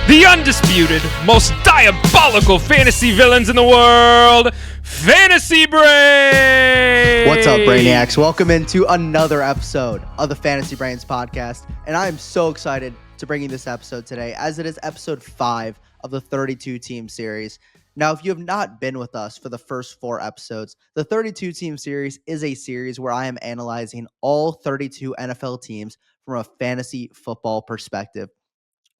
the undisputed, most diabolical fantasy villains in the world, Fantasy Brains! What's up, Brainiacs? Welcome into another episode of the Fantasy Brains podcast, and I'm so excited to bring you this episode today, as it is episode 5 of the 32-team series. Now, if you have not been with us for the first 4 episodes, the 32-team series is a series where I am analyzing all 32 NFL teams from a fantasy football perspective.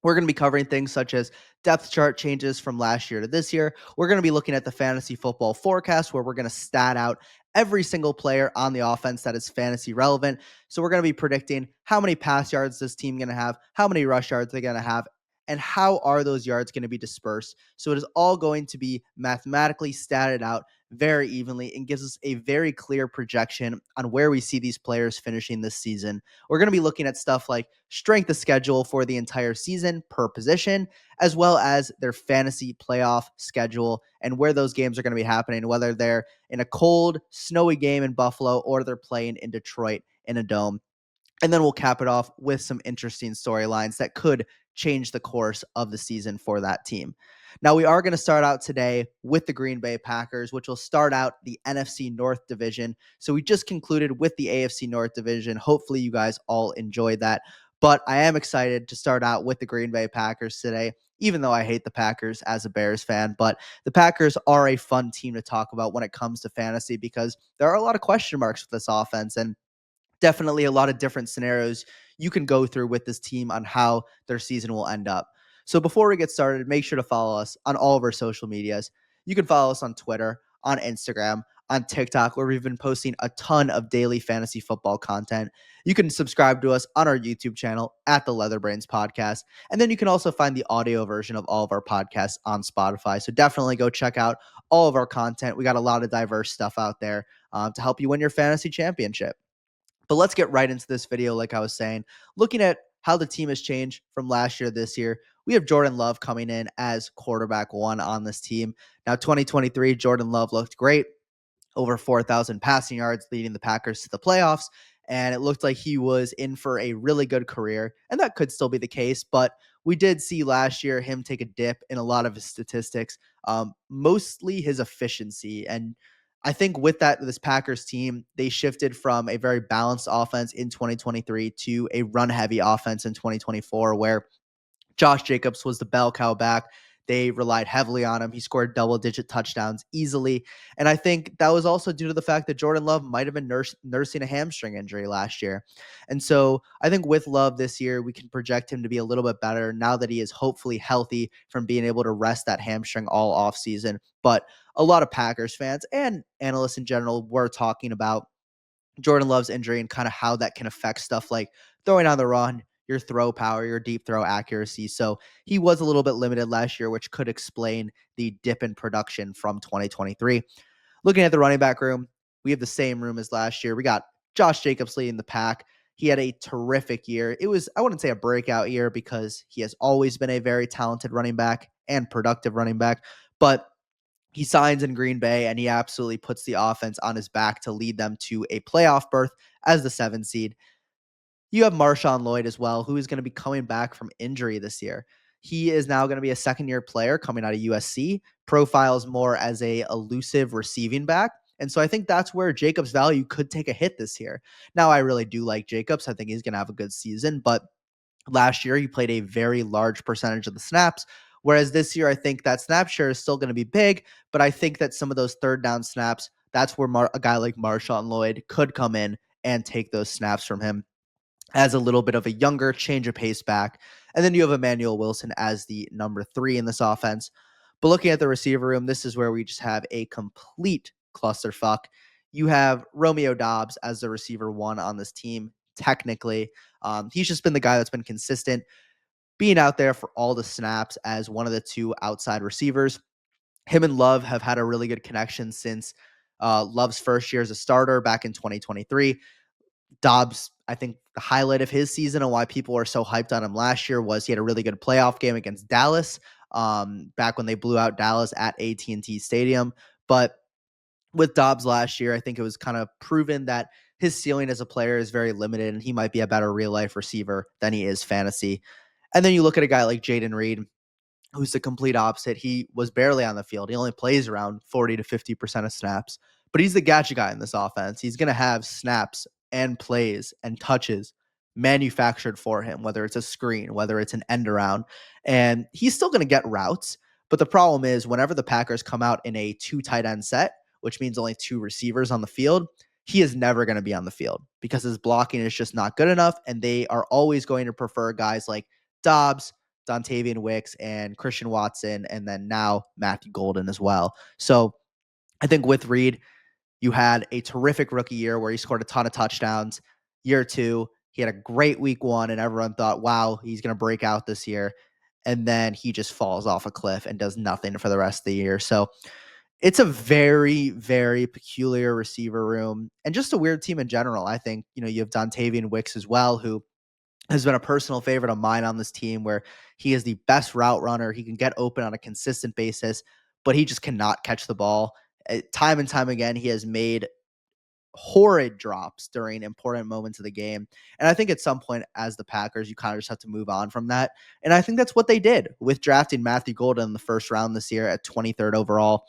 We're going to be covering things such as depth chart changes from last year to this year. We're going to be looking at the fantasy football forecast, where we're going to stat out every single player on the offense that is fantasy relevant. So we're going to be predicting how many pass yards this team going to have, how many rush yards they're going to have, and how are those yards going to be dispersed. So it is all going to be mathematically statted out very evenly and gives us a very clear projection on where we see these players finishing this season. We're going to be looking at stuff like strength of schedule for the entire season per position, as well as their fantasy playoff schedule and where those games are going to be happening, whether they're in a cold, snowy game in Buffalo or they're playing in Detroit in a dome. And then we'll cap it off with some interesting storylines that could change the course of the season for that team. Now, we are going to start out today with the Green Bay Packers, which will start out the NFC North division. So we just concluded with the AFC North division. Hopefully you guys all enjoyed that. But I am excited to start out with the Green Bay Packers today, even though I hate the Packers as a Bears fan. But the Packers are a fun team to talk about when it comes to fantasy, because there are a lot of question marks with this offense, and definitely a lot of different scenarios you can go through with this team on how their season will end up. So before we get started, make sure to follow us on all of our social medias. You can follow us on Twitter, on Instagram, on TikTok, where we've been posting a ton of daily fantasy football content. You can subscribe to us on our YouTube channel at the Leatherbrains Podcast. And then you can also find the audio version of all of our podcasts on Spotify. So definitely go check out all of our content. We got a lot of diverse stuff out there to help you win your fantasy championship. But let's get right into this video. Like I was saying, looking at how the team has changed from last year to this year, we have Jordan Love coming in as quarterback 1 on this team. Now, 2023, Jordan Love looked great, over 4,000 passing yards, leading the Packers to the playoffs. And it looked like he was in for a really good career. And that could still be the case. But we did see last year him take a dip in a lot of his statistics, mostly his efficiency. And I think with that, this Packers team, they shifted from a very balanced offense in 2023 to a run-heavy offense in 2024, where Josh Jacobs was the bell cow back. They relied heavily on him. He scored double-digit touchdowns easily. And I think that was also due to the fact that Jordan Love might have been nursing a hamstring injury last year. And so I think with Love this year, we can project him to be a little bit better now that he is hopefully healthy from being able to rest that hamstring all offseason. But a lot of Packers fans and analysts in general were talking about Jordan Love's injury and kind of how that can affect stuff like throwing on the run, your throw power, your deep throw accuracy. So he was a little bit limited last year, which could explain the dip in production from 2023. Looking at the running back room, we have the same room as last year. We got Josh Jacobs leading the pack. He had a terrific year. It was, I wouldn't say a breakout year, because he has always been a very talented running back and productive running back, but he signs in Green Bay and he absolutely puts the offense on his back to lead them to a playoff berth as the 7th seed. You have Marshawn Lloyd as well, who is going to be coming back from injury this year. He is now going to be a second-year player coming out of USC, profiles more as a elusive receiving back. And so I think that's where Jacobs' value could take a hit this year. Now, I really do like Jacobs. I think he's going to have a good season, but last year, he played a very large percentage of the snaps, whereas this year, I think that snap share is still going to be big, but I think that some of those third down snaps, that's where a guy like Marshawn Lloyd could come in and take those snaps from him as a little bit of a younger change of pace back. And then you have Emmanuel Wilson as the number 3 in this offense. But looking at the receiver room, this is where we just have a complete clusterfuck. You have Romeo Doubs as the receiver 1 on this team. Technically, he's just been the guy that's been consistent, being out there for all the snaps as one of the 2 outside receivers. Him and Love have had a really good connection since Love's first year as a starter back in 2023. Doubs, I think the highlight of his season and why people were so hyped on him last year was he had a really good playoff game against Dallas, back when they blew out Dallas at AT&T Stadium. But with Doubs last year, I think it was kind of proven that his ceiling as a player is very limited, and he might be a better real life receiver than he is fantasy. And then you look at a guy like Jayden Reed. who's the complete opposite. He was barely on the field. He only plays around 40 to 50% of snaps, but he's the gadget guy in this offense. He's going to have snaps and plays and touches manufactured for him, whether it's a screen, whether it's an end around, and he's still going to get routes. But the problem is, whenever the Packers come out in a two tight end set, which means only two receivers on the field, he is never going to be on the field because his blocking is just not good enough. And they are always going to prefer guys like Dobbs, Dontavian Wicks, and Christian Watson, and then now Matthew Golden as well. So I think with Reed, you had a terrific rookie year where he scored a ton of touchdowns. Year two, he had a great week one, and everyone thought, wow, he's going to break out this year. And then he just falls off a cliff and does nothing for the rest of the year. So it's a very, very peculiar receiver room and just a weird team in general. I think, you have Dontavian Wicks as well, who has been a personal favorite of mine on this team, where he is the best route runner. He can get open on a consistent basis, but he just cannot catch the ball. Time and time again, he has made horrid drops during important moments of the game. And I think at some point, as the Packers, you kind of just have to move on from that. And I think that's what they did with drafting Matthew Golden in the first round this year at 23rd overall.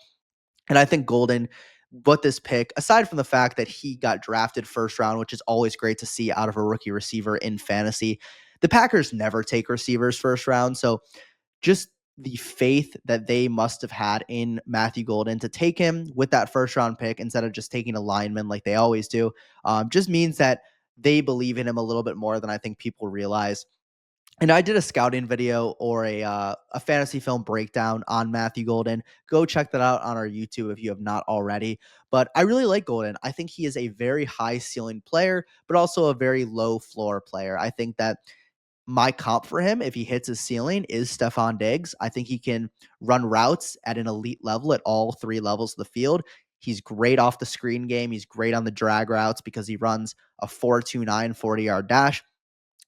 And I think Golden, but this pick, aside from the fact that he got drafted first round, which is always great to see out of a rookie receiver in fantasy, the Packers never take receivers first round. So just the faith that they must have had in Matthew Golden to take him with that first round pick instead of just taking a lineman like they always do, just means that they believe in him a little bit more than I think people realize. And I did a scouting video or a fantasy film breakdown on Matthew Golden. Go check that out on our YouTube if you have not already. But I really like Golden. I think he is a very high ceiling player, but also a very low floor player. I think that my comp for him, if he hits his ceiling, is Stephon Diggs. I think he can run routes at an elite level at all three levels of the field. He's great off the screen game. He's great on the drag routes because he runs a 4.29 40-yard dash.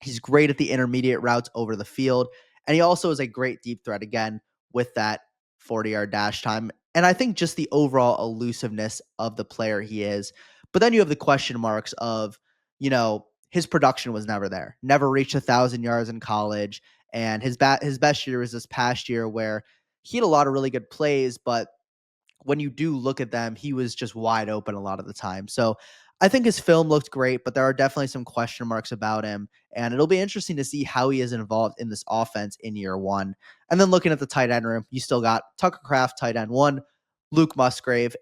He's great at the intermediate routes over the field. And he also is a great deep threat, again, with that 40-yard dash time. And I think just the overall elusiveness of the player he is. But then you have the question marks of, his production was never there, never reached 1,000 yards in college. And his best year was this past year, where he had a lot of really good plays, but when you do look at them, he was just wide open a lot of the time. So I think his film looked great, but there are definitely some question marks about him. And it'll be interesting to see how he is involved in this offense in year one. And then looking at the tight end room, you still got Tucker Kraft, tight end one, Luke Musgrave,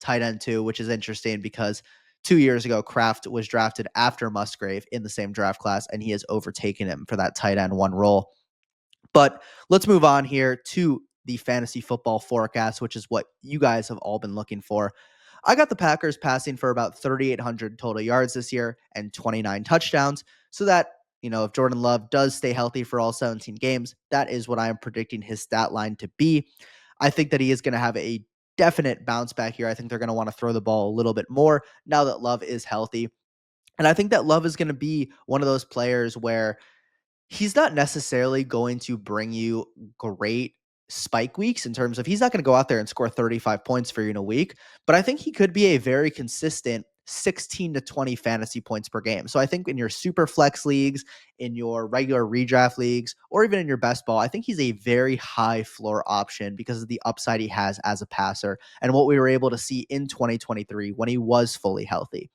tight end two, which is interesting because 2 years ago, Kraft was drafted after Musgrave in the same draft class, and he has overtaken him for that tight end one role. But let's move on here to the fantasy football forecast, which is what you guys have all been looking for. I got the Packers passing for about 3,800 total yards this year and 29 touchdowns. So that, if Jordan Love does stay healthy for all 17 games, that is what I am predicting his stat line to be. I think that he is going to have a definite bounce back here. I think they're going to want to throw the ball a little bit more now that Love is healthy. And I think that Love is going to be one of those players where he's not necessarily going to bring you great spike weeks in terms of, he's not going to go out there and score 35 points for you in a week, but I think he could be a very consistent 16 to 20 fantasy points per game. So I think in your super flex leagues, in your regular redraft leagues, or even in your best ball, I think he's a very high floor option because of the upside he has as a passer and what we were able to see in 2023 when he was fully healthy.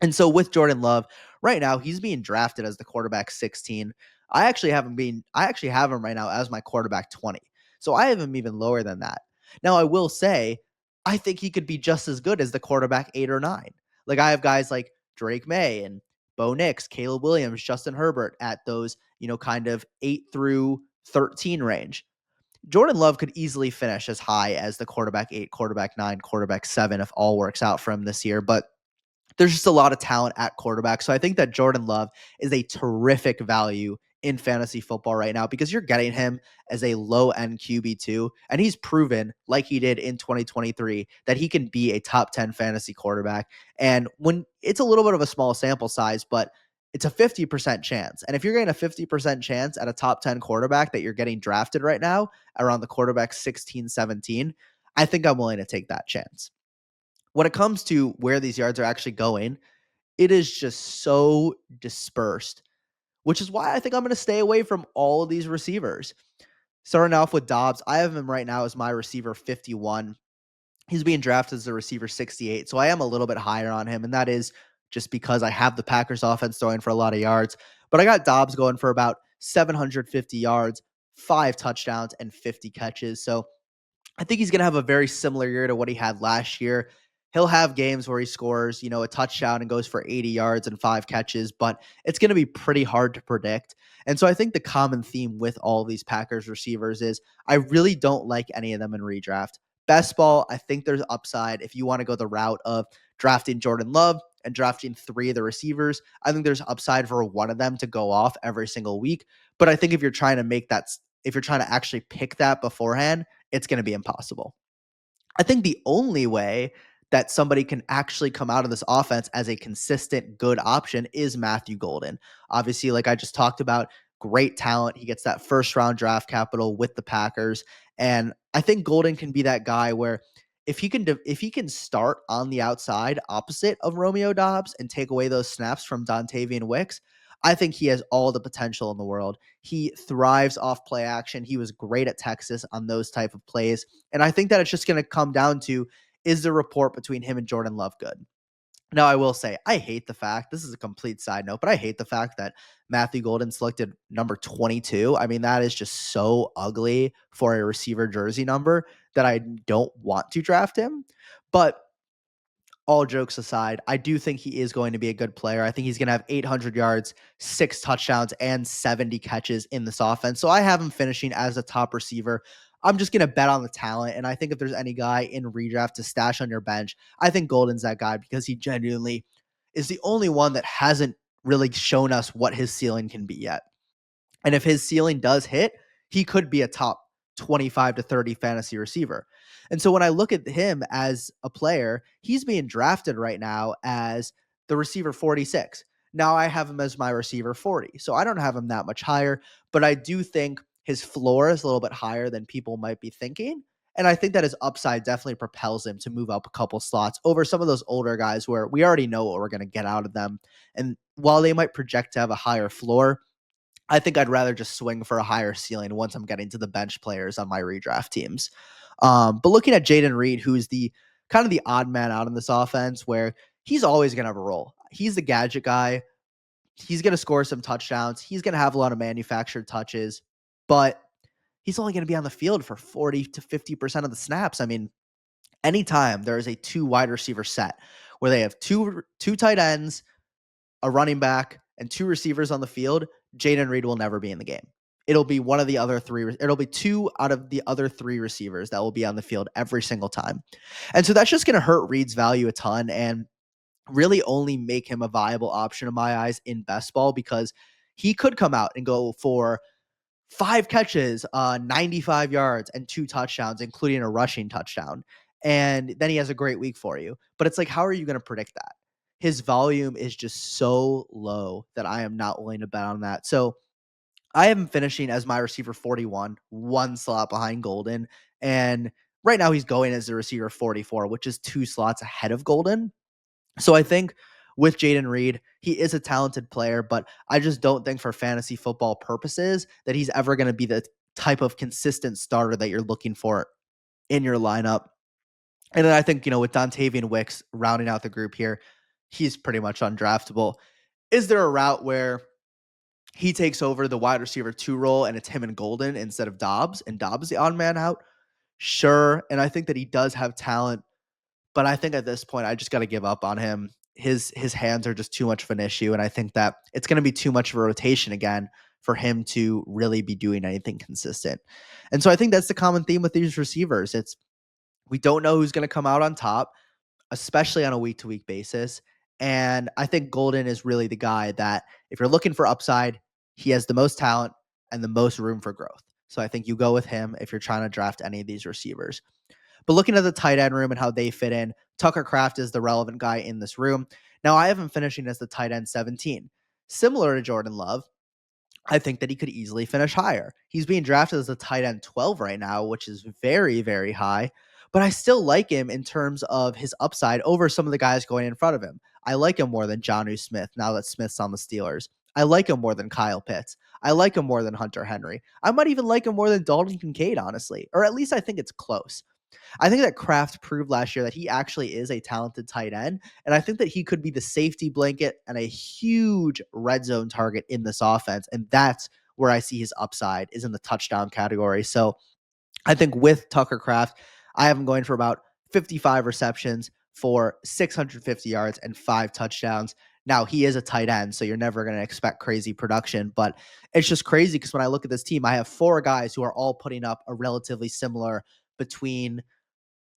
And so with Jordan Love, right now he's being drafted as the quarterback 16. I actually have him right now as my quarterback 20. So I have him even lower than that. Now I will say, I think he could be just as good as the quarterback 8 or 9. Like, I have guys like Drake May and Bo Nix, Caleb Williams, Justin Herbert at those, kind of 8 through 13 range. Jordan Love could easily finish as high as the quarterback 8, quarterback 9, quarterback 7 if all works out for him this year. But there's just a lot of talent at quarterback. So I think that Jordan Love is a terrific value in fantasy football right now because you're getting him as a low end QB2. And he's proven, like he did in 2023, that he can be a top 10 fantasy quarterback. And when it's a little bit of a small sample size, but it's a 50% chance. And if you're getting a 50% chance at a top 10 quarterback that you're getting drafted right now around the quarterback 16, 17, I think I'm willing to take that chance. When it comes to where these yards are actually going, it is just so dispersed, which is why I think I'm going to stay away from all of these receivers. Starting off with Doubs, I have him right now as my receiver 51. He's being drafted as a receiver 68, so I am a little bit higher on him, and that is just because I have the Packers offense throwing for a lot of yards. But I got Doubs going for about 750 yards, 5 touchdowns, and 50 catches. So I think he's going to have a very similar year to what he had last year. He'll have games where he scores, a touchdown and goes for 80 yards and 5 catches, but it's going to be pretty hard to predict. And so I think the common theme with all these Packers receivers is I really don't like any of them in redraft. Best ball, I think there's upside if you want to go the route of drafting Jordan Love and drafting 3 of the receivers. I think there's upside for one of them to go off every single week. But I think if you're trying to actually pick that beforehand, it's going to be impossible. I think the only way that somebody can actually come out of this offense as a consistent good option is Matthew Golden. Obviously, like I just talked about, great talent. He gets that first round draft capital with the Packers. And I think Golden can be that guy where if he can start on the outside opposite of Romeo Doubs and take away those snaps from Dontavian Wicks, I think he has all the potential in the world. He thrives off play action. He was great at Texas on those type of plays. And I think that it's just going to come down to, is the rapport between him and Jordan Love good? Now, I will say, I hate the fact, this is a complete side note, but I hate the fact that Matthew Golden selected number 22. I mean, that is just so ugly for a receiver jersey number that I don't want to draft him. But all jokes aside, I do think he is going to be a good player. I think he's going to have 800 yards, 6 touchdowns, and 70 catches in this offense. So I have him finishing as a top receiver. I'm just going to bet on the talent. And I think if there's any guy in redraft to stash on your bench, I think Golden's that guy because he genuinely is the only one that hasn't really shown us what his ceiling can be yet. And if his ceiling does hit, he could be a top 25 to 30 fantasy receiver. And so when I look at him as a player, he's being drafted right now as the receiver 46. Now I have him as my receiver 40. So I don't have him that much higher, but I do think his floor is a little bit higher than people might be thinking. And I think that his upside definitely propels him to move up a couple slots over some of those older guys where we already know what we're going to get out of them. And while they might project to have a higher floor, I think I'd rather just swing for a higher ceiling once I'm getting to the bench players on my redraft teams. But looking at Jayden Reed, who's the kind of the odd man out in this offense, where he's always going to have a role. He's the gadget guy. He's going to score some touchdowns. He's going to have a lot of manufactured touches, but he's only going to be on the field for 40 to 50% of the snaps. I mean, anytime there is a 2 wide receiver set where they have two tight ends, a running back, and 2 receivers on the field, Jayden Reed will never be in the game. It'll be one of the other 3. It'll be 2 out of the other 3 receivers that will be on the field every single time. And so that's just going to hurt Reed's value a ton and really only make him a viable option in my eyes in best ball, because he could come out and go for 5 catches, 95 yards, and 2 touchdowns, including a rushing touchdown. And then he has a great week for you. But it's like, how are you going to predict that? His volume is just so low that I am not willing to bet on that. So I have him finishing as my receiver 41, 1 slot behind Golden. And right now he's going as the receiver 44, which is 2 slots ahead of Golden. So I think with Jayden Reed, he is a talented player, but I just don't think for fantasy football purposes that he's ever going to be the type of consistent starter that you're looking for in your lineup. And then I think, with Dontavian Wicks rounding out the group here, he's pretty much undraftable. Is there a route where he takes over the wide receiver 2 role and it's him and Golden instead of Doubs, and Doubs the odd man out? Sure. And I think that he does have talent, but I think at this point, I just got to give up on him. His hands are just too much of an issue, and I think that it's going to be too much of a rotation again for him to really be doing anything consistent. And so I think that's the common theme with these receivers. We don't know who's going to come out on top, especially on a week-to-week basis. And I think Golden is really the guy that, if you're looking for upside, he has the most talent and the most room for growth. So I think you go with him if you're trying to draft any of these receivers. But looking at the tight end room and how they fit in, Tucker Kraft is the relevant guy in this room. Now, I have him finishing as the tight end 17. Similar to Jordan Love, I think that he could easily finish higher. He's being drafted as a tight end 12 right now, which is very, very high. But I still like him in terms of his upside over some of the guys going in front of him. I like him more than Jonnu Smith now that Smith's on the Steelers. I like him more than Kyle Pitts. I like him more than Hunter Henry. I might even like him more than Dalton Kincaid, honestly, or at least I think it's close. I think that Kraft proved last year that he actually is a talented tight end. And I think that he could be the safety blanket and a huge red zone target in this offense. And that's where I see his upside is in the touchdown category. So I think with Tucker Kraft, I have him going for about 55 receptions for 650 yards and 5 touchdowns. Now, he is a tight end, so you're never going to expect crazy production, but it's just crazy because when I look at this team, I have 4 guys who are all putting up a relatively similar between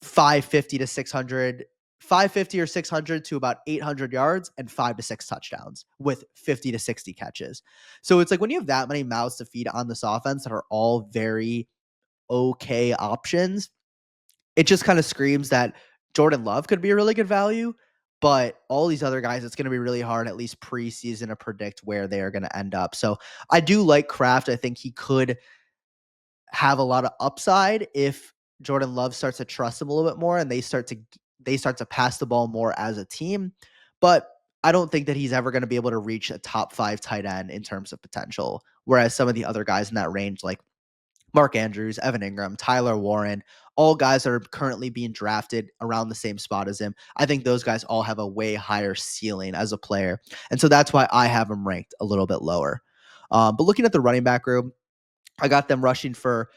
550 to 600, 550 or 600 to about 800 yards and 5 to 6 touchdowns with 50 to 60 catches. So it's like when you have that many mouths to feed on this offense that are all very okay options, it just kind of screams that Jordan Love could be a really good value. But all these other guys, it's going to be really hard, at least preseason, to predict where they are going to end up. So I do like Kraft. I think he could have a lot of upside if Jordan Love starts to trust him a little bit more and they start to pass the ball more as a team. But I don't think that he's ever going to be able to reach a top 5 tight end in terms of potential. Whereas some of the other guys in that range, like Mark Andrews, Evan Ingram, Tyler Warren, all guys that are currently being drafted around the same spot as him, I think those guys all have a way higher ceiling as a player. And so that's why I have him ranked a little bit lower. But looking at the running back room, I got them rushing for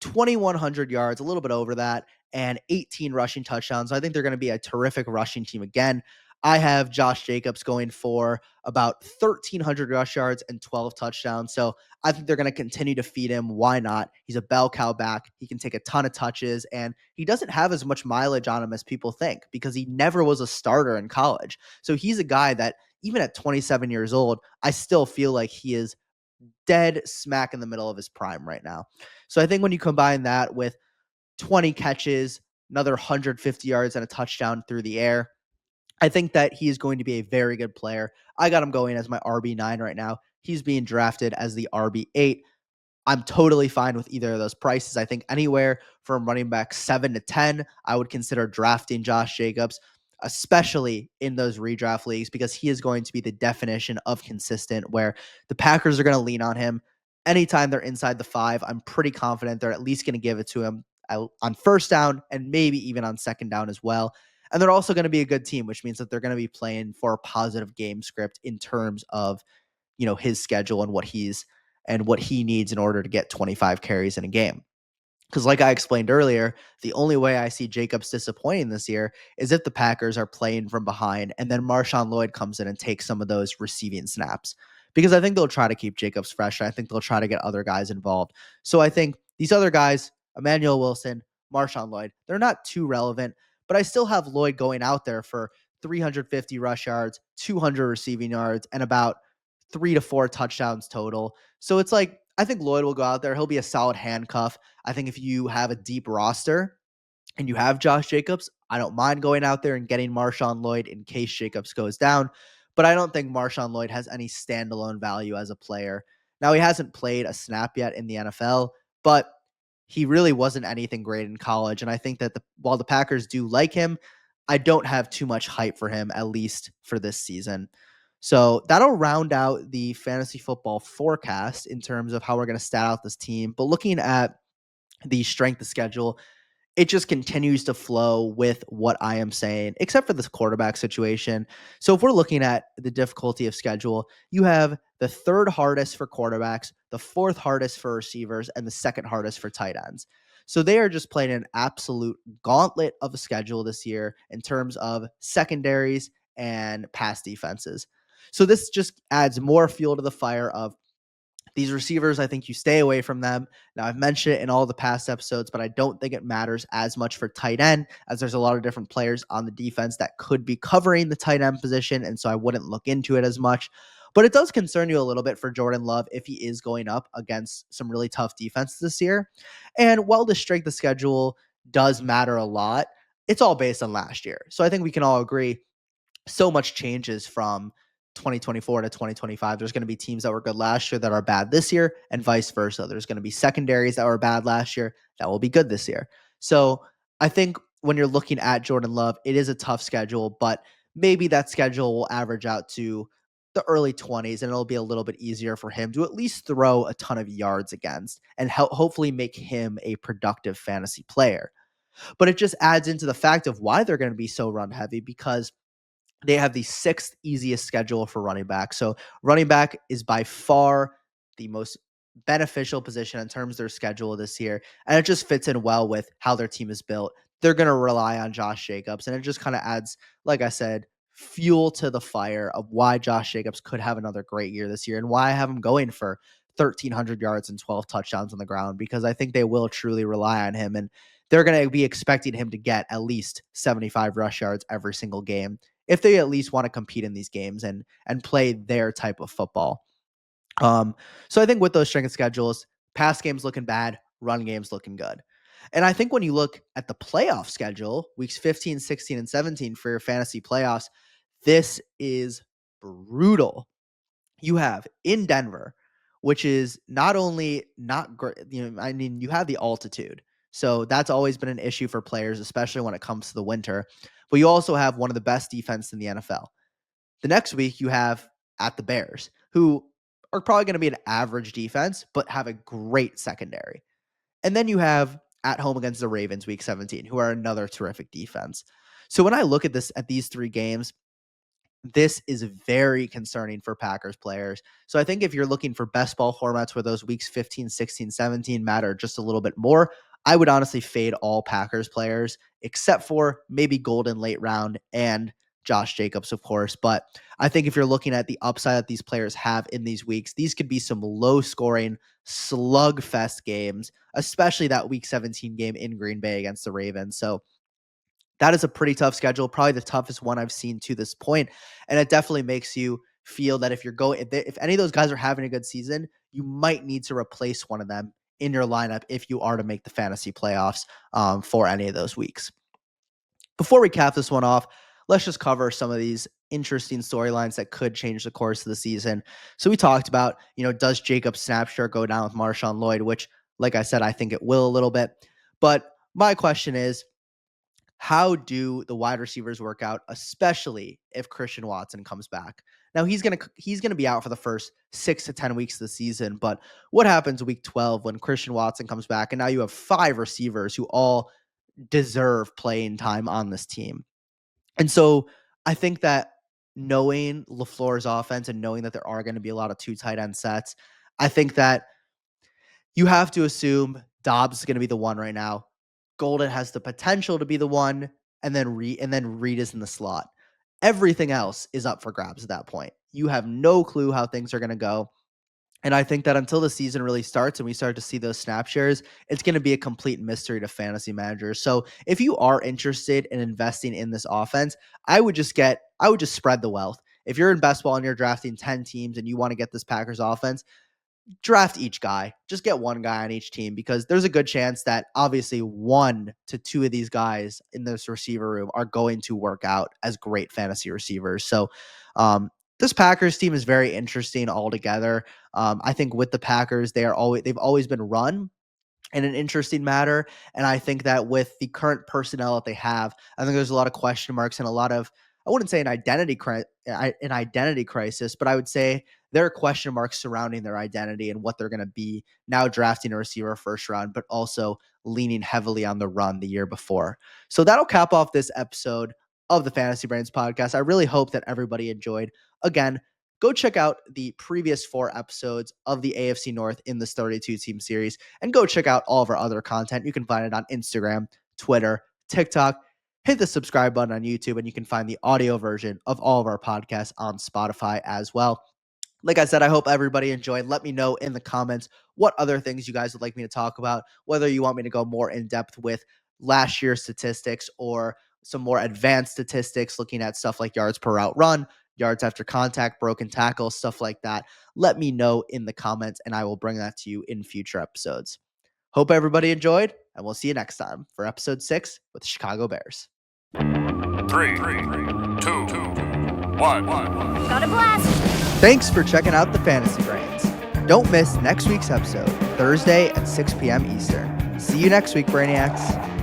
2,100 yards, a little bit over that, and 18 rushing touchdowns. I think they're going to be a terrific rushing team again. I have Josh Jacobs going for about 1,300 rush yards and 12 touchdowns. So I think they're going to continue to feed him. Why not? He's a bell cow back. He can take a ton of touches, and he doesn't have as much mileage on him as people think because he never was a starter in college. So he's a guy that, even at 27 years old, I still feel like he is dead smack in the middle of his prime right now. So I think when you combine that with 20 catches, another 150 yards and a touchdown through the air, I think that he is going to be a very good player. I got him going as my RB9 right now. He's being drafted as the RB8. I'm totally fine with either of those prices. I think anywhere from running back 7 to 10, I would consider drafting Josh Jacobs, especially in those redraft leagues, because he is going to be the definition of consistent, where the Packers are going to lean on him. Anytime they're inside the 5, I'm pretty confident they're at least going to give it to him on first down and maybe even on second down as well. And they're also going to be a good team, which means that they're going to be playing for a positive game script in terms of his schedule and what he needs in order to get 25 carries in a game. Because like I explained earlier, the only way I see Jacobs disappointing this year is if the Packers are playing from behind and then Marshawn Lloyd comes in and takes some of those receiving snaps. Because I think they'll try to keep Jacobs fresh. And I think they'll try to get other guys involved. So I think these other guys, Emmanuel Wilson, Marshawn Lloyd, they're not too relevant, but I still have Lloyd going out there for 350 rush yards, 200 receiving yards, and about 3 to 4 touchdowns total. So it's like, I think Lloyd will go out there. He'll be a solid handcuff. I think if you have a deep roster and you have Josh Jacobs, I don't mind going out there and getting Marshawn Lloyd in case Jacobs goes down. But I don't think Marshawn Lloyd has any standalone value as a player. Now, he hasn't played a snap yet in the NFL, but he really wasn't anything great in college. And I think that while the Packers do like him, I don't have too much hype for him, at least for this season. So that'll round out the fantasy football forecast in terms of how we're going to stat out this team. But looking at the strength of schedule, it just continues to flow with what I am saying, except for this quarterback situation. So if we're looking at the difficulty of schedule, you have the third hardest for quarterbacks, the fourth hardest for receivers, and the second hardest for tight ends. So they are just playing an absolute gauntlet of a schedule this year in terms of secondaries and pass defenses. So this just adds more fuel to the fire of these receivers. I think you stay away from them. Now, I've mentioned it in all the past episodes, but I don't think it matters as much for tight end, as there's a lot of different players on the defense that could be covering the tight end position, and so I wouldn't look into it as much. But it does concern you a little bit for Jordan Love if he is going up against some really tough defenses this year. And while the strength of schedule does matter a lot, it's all based on last year. So I think we can all agree so much changes from 2024 to 2025. There's going to be teams that were good last year that are bad this year, and vice versa. There's going to be secondaries that were bad last year that will be good this year. So I think when you're looking at Jordan Love, it is a tough schedule, but maybe that schedule will average out to the early 20s, and it'll be a little bit easier for him to at least throw a ton of yards against and hopefully make him a productive fantasy player. But it just adds into the fact of why they're going to be so run heavy, because they have the sixth easiest schedule for running back. So running back is by far the most beneficial position in terms of their schedule this year. And it just fits in well with how their team is built. They're going to rely on Josh Jacobs. And it just kind of adds, like I said, fuel to the fire of why Josh Jacobs could have another great year this year and why I have him going for 1,300 yards and 12 touchdowns on the ground, because I think they will truly rely on him. And they're going to be expecting him to get at least 75 rush yards every single game if they at least want to compete in these games and play their type of football. So I think with those strength schedules, pass games looking bad, run games looking good. And I think when you look at the playoff schedule, weeks 15, 16, and 17 for your fantasy playoffs, this is brutal. You have in Denver, which is not only not great, you have the altitude. So that's always been an issue for players, especially when it comes to the winter. But you also have one of the best defense in the NFL. The next week you have at the Bears, who are probably going to be an average defense, but have a great secondary. And then you have at home against the Ravens week 17, who are another terrific defense. So when I look at these three games, this is very concerning for Packers players. So I think if you're looking for best ball formats where those weeks 15, 16, 17 matter just a little bit more, I would honestly fade all Packers players except for maybe Golden late round and Josh Jacobs, of course. But I think if you're looking at the upside that these players have in these weeks, these could be some low scoring slugfest games, especially that week 17 game in Green Bay against the Ravens. So that is a pretty tough schedule, probably the toughest one I've seen to this point. And it definitely makes you feel that if any of those guys are having a good season, you might need to replace one of them in your lineup if you are to make the fantasy playoffs for any of those weeks. Before we cap this one off, let's just cover some of these interesting storylines that could change the course of the season. So we talked about, does Jacob's snap share go down with Marshawn Lloyd, which, like I said, I think it will a little bit. But my question is, how do the wide receivers work out, especially if Christian Watson comes back? Now he's gonna be out for the first 6 to 10 weeks of the season, but what happens week 12 when Christian Watson comes back and now you have 5 receivers who all deserve playing time on this team? And so I think that knowing LaFleur's offense and knowing that there are going to be a lot of 2 tight end sets, I think that you have to assume Doubs is going to be the one right now. Golden has the potential to be the one, and then Reed is in the slot. Everything else is up for grabs at that point. You have no clue how things are going to go. And I think that until the season really starts and we start to see those snap shares, it's going to be a complete mystery to fantasy managers. So if you are interested in investing in this offense, I would just spread the wealth. If you're in best ball and you're drafting 10 teams and you want to get this Packers offense, draft each guy. Just get one guy on each team, because there's a good chance that obviously 1 to 2 of these guys in this receiver room are going to work out as great fantasy receivers. So this Packers team is very interesting altogether. I think with the Packers, they've always been run in an interesting matter. And I think that with the current personnel that they have, I think there's a lot of question marks and a lot of, I wouldn't say an identity crisis, but I would say there are question marks surrounding their identity and what they're going to be now drafting a receiver first round, but also leaning heavily on the run the year before. So that'll cap off this episode of the Fantasy Brains podcast. I really hope that everybody enjoyed. Again, go check out the previous 4 episodes of the AFC North in this 32-team series, and go check out all of our other content. You can find it on Instagram, Twitter, TikTok. Hit the subscribe button on YouTube, and you can find the audio version of all of our podcasts on Spotify as well. Like I said, I hope everybody enjoyed. Let me know in the comments what other things you guys would like me to talk about, whether you want me to go more in depth with last year's statistics or some more advanced statistics, looking at stuff like yards per route run, yards after contact, broken tackles, stuff like that. Let me know in the comments, and I will bring that to you in future episodes. Hope everybody enjoyed, and we'll see you next time for episode 6 with the Chicago Bears. 3, 2, 1. Got a blast! Thanks for checking out the Fantasy Brains. Don't miss next week's episode, Thursday at 6 p.m. Eastern. See you next week, Brainiacs.